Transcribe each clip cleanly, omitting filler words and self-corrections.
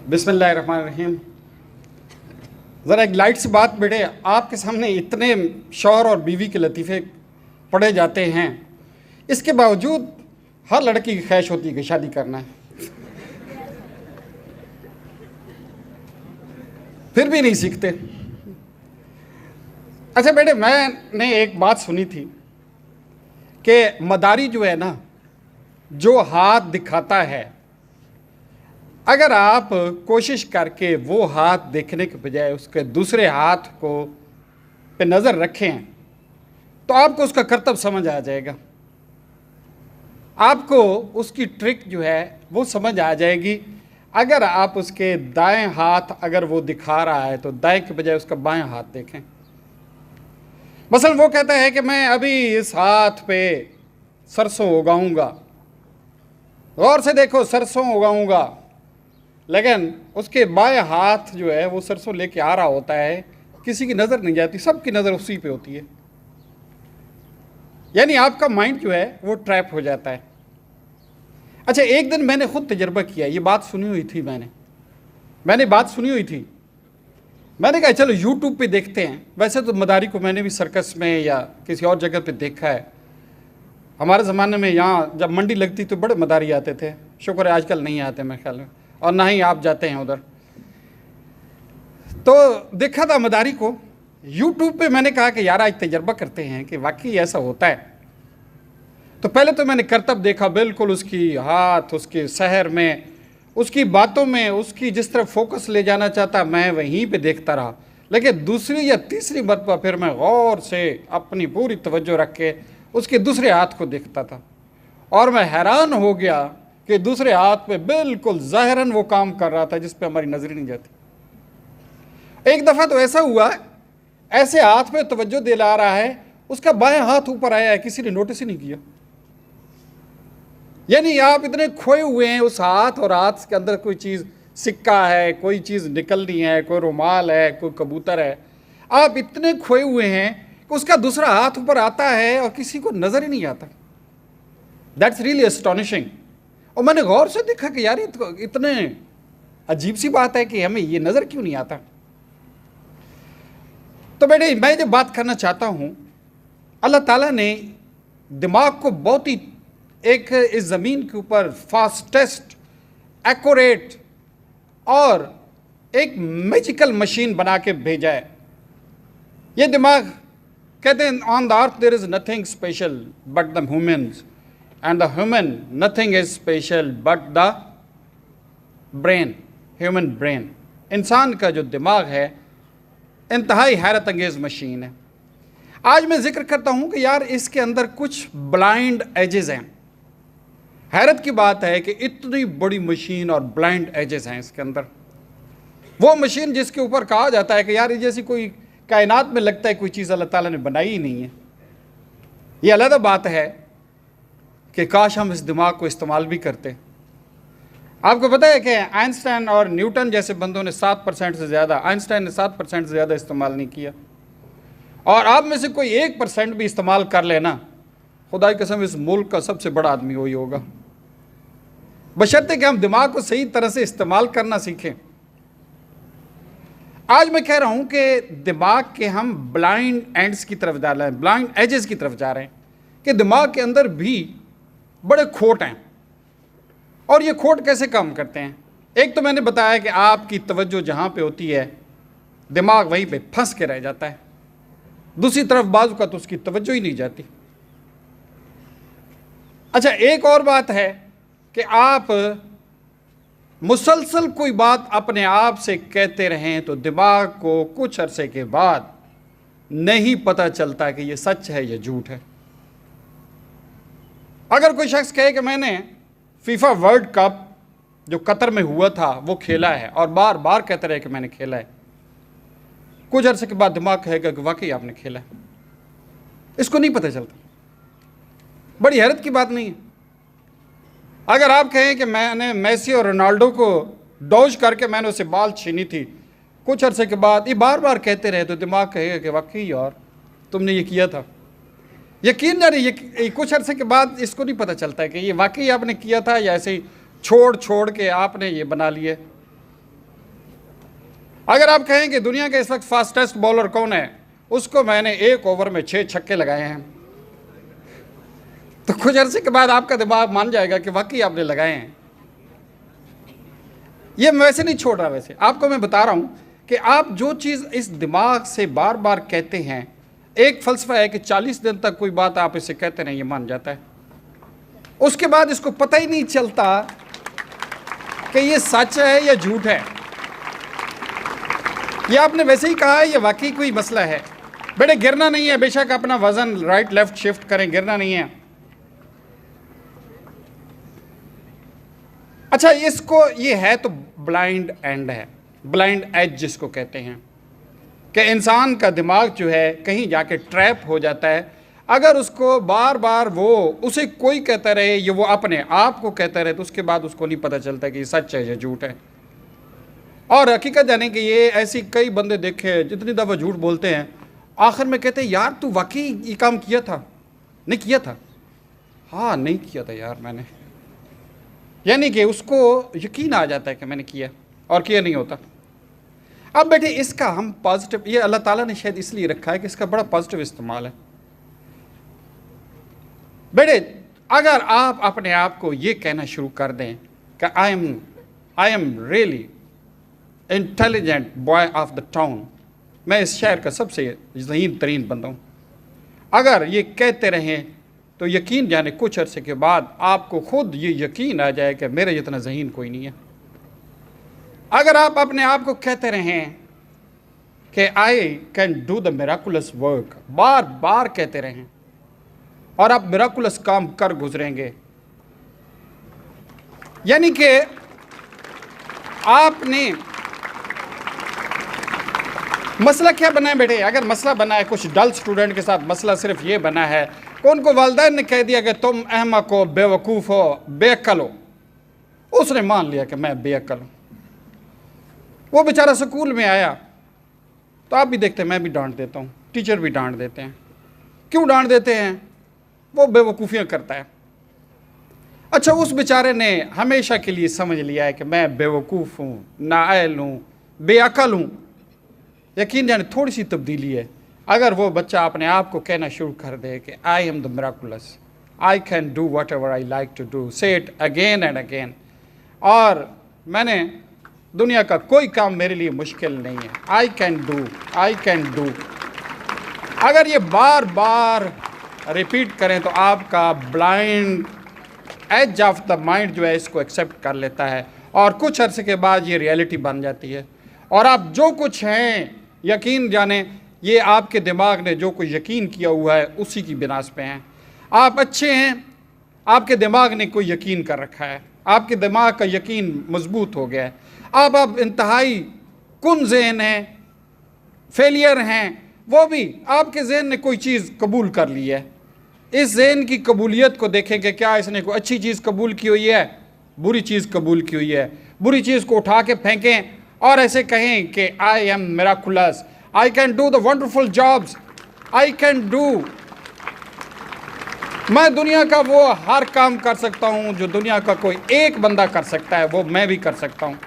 बिस्मिल्लाहिर्रहमानिर्रहीम। ज़रा एक लाइट सी बात बेटे, आपके सामने इतने शौहर और बीवी के लतीफ़े पढ़े जाते हैं, इसके बावजूद हर लड़की की ख्वाहिश होती है कि शादी करना है, फिर भी नहीं सीखते। अच्छा बेटे, मैंने एक बात सुनी थी कि मदारी जो है ना, जो हाथ दिखाता है, अगर आप कोशिश करके वो हाथ देखने के बजाय उसके दूसरे हाथ को पे नज़र रखें तो आपको उसका करतब समझ आ जाएगा, आपको उसकी ट्रिक जो है वो समझ आ जाएगी। अगर आप उसके दाएं हाथ अगर वो दिखा रहा है तो दाएं के बजाय उसका बाएं हाथ देखें। मसलन वो कहता है कि मैं अभी इस हाथ पे सरसों उगाऊंगा, गौर से देखो सरसों उगाऊंगा, लेकिन उसके बाएं हाथ जो है वो सरसों लेके आ रहा होता है, किसी की नज़र नहीं जाती, सबकी नज़र उसी पे होती है। यानी आपका माइंड जो है वो ट्रैप हो जाता है। अच्छा, एक दिन मैंने खुद तजर्बा किया, ये बात सुनी हुई थी, मैंने बात सुनी हुई थी, मैंने कहा चलो यूट्यूब पे देखते हैं। वैसे तो मदारी को मैंने भी सर्कस में या किसी और जगह पे देखा है। हमारे ज़माने में यहाँ जब मंडी लगती तो बड़े मदारी आते थे, शुक्र है आजकल नहीं आते मेरे ख्याल में, और ना ही आप जाते हैं उधर। तो देखा था मदारी को यूट्यूब पे, मैंने कहा कि यार आज तजर्बा करते हैं कि वाकई ऐसा होता है। तो पहले तो मैंने करतब देखा, बिल्कुल उसकी हाथ, उसके सहर में, उसकी बातों में, उसकी जिस तरफ फोकस ले जाना चाहता मैं वहीं पे देखता रहा। लेकिन दूसरी या तीसरी मरतबा फिर मैं गौर से अपनी पूरी तवज्जो रख के उसके दूसरे हाथ को देखता था, और मैं हैरान हो गया कि दूसरे हाथ पे बिल्कुल ज़ाहिरन वो काम कर रहा था जिस पे हमारी नजर नहीं जाती। एक दफ़ा तो ऐसा हुआ, ऐसे हाथ पे तवज्जो दिला रहा है, उसका बाएं हाथ ऊपर आया है, किसी ने नोटिस ही नहीं किया। यानी आप इतने खोए हुए हैं उस हाथ, और हाथ के अंदर कोई चीज़, सिक्का है, कोई चीज़ निकलनी है, कोई रुमाल है, कोई कबूतर है, आप इतने खोए हुए हैं कि उसका दूसरा हाथ ऊपर आता है और किसी को नज़र ही नहीं आता। That's really astonishing. और मैंने गौर से देखा कि यार इतने अजीब सी बात है कि हमें ये नज़र क्यों नहीं आता। तो बेटे, मैं जो बात करना चाहता हूँ, अल्लाह ताला ने दिमाग को बहुत ही एक इस ज़मीन के ऊपर फास्टेस्ट, एक्यूरेट और एक मैजिकल मशीन बना के भेजा है। ये दिमाग, कहते हैं on the earth there is nothing special but the humans, and the human nothing is special but the brain, human brain. इंसान का जो दिमाग है इंतहाई हैरत अंगेज़ मशीन है। आज मैं जिक्र करता हूँ कि यार इसके अंदर कुछ ब्लाइंड एजेस हैं। हैरत की बात है कि इतनी बड़ी मशीन और ब्लाइंड एजेस हैं इसके अंदर। वो मशीन जिसके ऊपर कहा जाता है कि यार जैसी कोई कायनात में लगता है कोई चीज़ अल्लाह ताला ने बनाई ही नहीं है। ये अलग बात है कि काश हम इस दिमाग को इस्तेमाल भी करते। आपको पता है कि आइंस्टाइन और न्यूटन जैसे बंदों ने 7% से ज़्यादा, आइंस्टाइन ने 7% से ज़्यादा इस्तेमाल नहीं किया, और आप में से कोई 1% भी इस्तेमाल कर लेना, खुदा की कसम इस मुल्क का सबसे बड़ा आदमी वही होगा, बशर्ते कि हम दिमाग को सही तरह से इस्तेमाल करना सीखें। आज मैं कह रहा हूं कि दिमाग के हम ब्लाइंड एंड्स की तरफ जा रहे हैं, ब्लाइंड एजेस की तरफ जा रहे हैं, कि दिमाग के अंदर भी बड़े खोट हैं। और ये खोट कैसे काम करते हैं? एक तो मैंने बताया कि आपकी तवज्जो जहाँ पे होती है दिमाग वहीं पे फंस के रह जाता है, दूसरी तरफ बाजू का तो उसकी तवज्जो ही नहीं जाती। अच्छा, एक और बात है कि आप मुसलसल कोई बात अपने आप से कहते रहें तो दिमाग को कुछ अरसे के बाद नहीं पता चलता कि ये सच है या झूठ है। अगर कोई शख्स कहे कि मैंने फीफा वर्ल्ड कप जो कतर में हुआ था वो खेला है, और बार बार कहते रहे कि मैंने खेला है, कुछ अरसे के बाद दिमाग कहेगा कि वाकई आपने खेला है, इसको नहीं पता चलता। बड़ी हैरत की बात नहीं है? अगर आप कहें कि मैंने मेसी और रोनाल्डो को डॉज करके मैंने उससे बॉल छीनी थी, कुछ अरसे के बाद ये बार बार कहते रहे तो दिमाग कहेगा कि वाकई यार तुमने ये किया था। यकीन जाने ये कुछ अरसे के बाद इसको नहीं पता चलता है कि ये वाकई आपने किया था या ऐसे ही छोड़ छोड़ के आपने ये बना लिए। अगर आप कहें कि दुनिया के इस वक्त फास्टेस्ट बॉलर कौन है, उसको मैंने 1 ओवर में 6 छक्के लगाए हैं, तो कुछ अरसे के बाद आपका दिमाग मान जाएगा कि वाकई आपने लगाए हैं। ये मैं वैसे नहीं छोड़ रहा, वैसे आपको मैं बता रहा हूं कि आप जो चीज़ इस दिमाग से बार बार कहते हैं, एक फ़लसफ़ा है कि 40 दिन तक कोई बात आप इसे कहते नहीं, ये मान जाता है। उसके बाद इसको पता ही नहीं चलता कि ये सच है या झूठ है, ये आपने वैसे ही कहा है या वाकई कोई मसला है। बेटे गिरना नहीं है, बेशक अपना वजन राइट लेफ्ट शिफ्ट करें, गिरना नहीं है। अच्छा, इसको ये है तो ब्लाइंड एंड है, ब्लाइंड एज जिसको कहते हैं, कि इंसान का दिमाग जो है कहीं जाके ट्रैप हो जाता है। अगर उसको बार बार उसे कोई कहता रहे, ये वो अपने आप को कहता रहे, तो उसके बाद उसको नहीं पता चलता कि ये सच है या झूठ है। और हकीकत जाने कि ये ऐसी कई बंदे देखे जितनी दफ़ा झूठ बोलते हैं, आखिर में कहते हैं यार तू वाकई ये काम किया था? नहीं किया था? हाँ नहीं किया था यार मैंने। यानी कि उसको यकीन आ जाता है कि मैंने किया, और किया नहीं होता। अब बेटे इसका हम पॉजिटिव, ये अल्लाह ताला ने शायद इसलिए रखा है कि इसका बड़ा पॉजिटिव इस्तेमाल है। बेटे अगर आप अपने आप को ये कहना शुरू कर दें कि I am really intelligent boy of the town, मैं इस शहर का सबसे ज़हीन तरीन बंदा हूँ, अगर ये कहते रहें तो यकीन जाने कुछ अरसे के बाद आपको खुद ये यकीन आ जाए कि मेरे जितना ज़हीन कोई नहीं है। अगर आप अपने आप को कहते रहें कि I can do the miraculous work, बार बार कहते रहें, और आप मिराकुलस काम कर गुजरेंगे। यानी कि आपने मसला क्या बना है बेटे? अगर मसला बना है कुछ डल स्टूडेंट के साथ, मसला सिर्फ ये बना है कि उनको वालिदैन ने कह दिया कि तुम अहमक हो, बेवकूफ़ हो, बेअक्ल हो, उसने मान लिया कि मैं बेअक्ल हूँ। वो बेचारा स्कूल में आया, तो आप भी देखते हैं, मैं भी डांट देता हूँ, टीचर भी डांट देते हैं। क्यों डांट देते हैं? वो बेवकूफ़ियाँ करता है। अच्छा, उस बेचारे ने हमेशा के लिए समझ लिया है कि मैं बेवकूफ़ हूँ, नाअहल हूँ, बेअक्ल हूँ। यकीन जाने थोड़ी सी तब्दीली है। अगर वो बच्चा अपने आप को कहना शुरू कर दे कि I am the miraculous, I can do whatever I like to do, say it again and again, और मैंने दुनिया का कोई काम मेरे लिए मुश्किल नहीं है, आई कैन डू। अगर ये बार बार रिपीट करें तो आपका blind edge of the mind जो है इसको एक्सेप्ट कर लेता है, और कुछ अरसे के बाद ये रियलिटी बन जाती है। और आप जो कुछ हैं, यकीन जाने ये आपके दिमाग ने जो कुछ यकीन किया हुआ है उसी की बिनास पे हैं। आप अच्छे हैं, आपके दिमाग ने कोई यकीन कर रखा है, आपके दिमाग का यकीन मजबूत हो गया है। आप इंतहाई कुन ज़हन हैं, फेलियर हैं, वो भी आपके जहन ने कोई चीज़ कबूल कर ली है। इस जहन की कबूलियत को देखें कि क्या इसने कोई अच्छी चीज़ कबूल की हुई है, बुरी चीज़ कबूल की हुई है। बुरी चीज़ को उठा के फेंकें और ऐसे कहें कि I M miraculous, I can do the wonderful jobs, I can do, मैं दुनिया का वो हर काम कर सकता हूँ जो दुनिया का कोई एक बंदा कर सकता है, वो मैं भी कर सकता हूँ।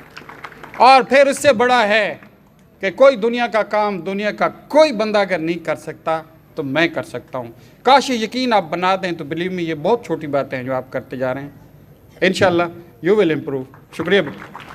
और फिर इससे बड़ा है कि कोई दुनिया का काम दुनिया का कोई बंदा अगर नहीं कर सकता तो मैं कर सकता हूँ। काश ये यकीन आप बना दें तो बिलीव मी, ये बहुत छोटी बातें हैं जो आप करते जा रहे हैं। इंशाल्लाह यू विल इम्प्रूव। शुक्रिया बेटा।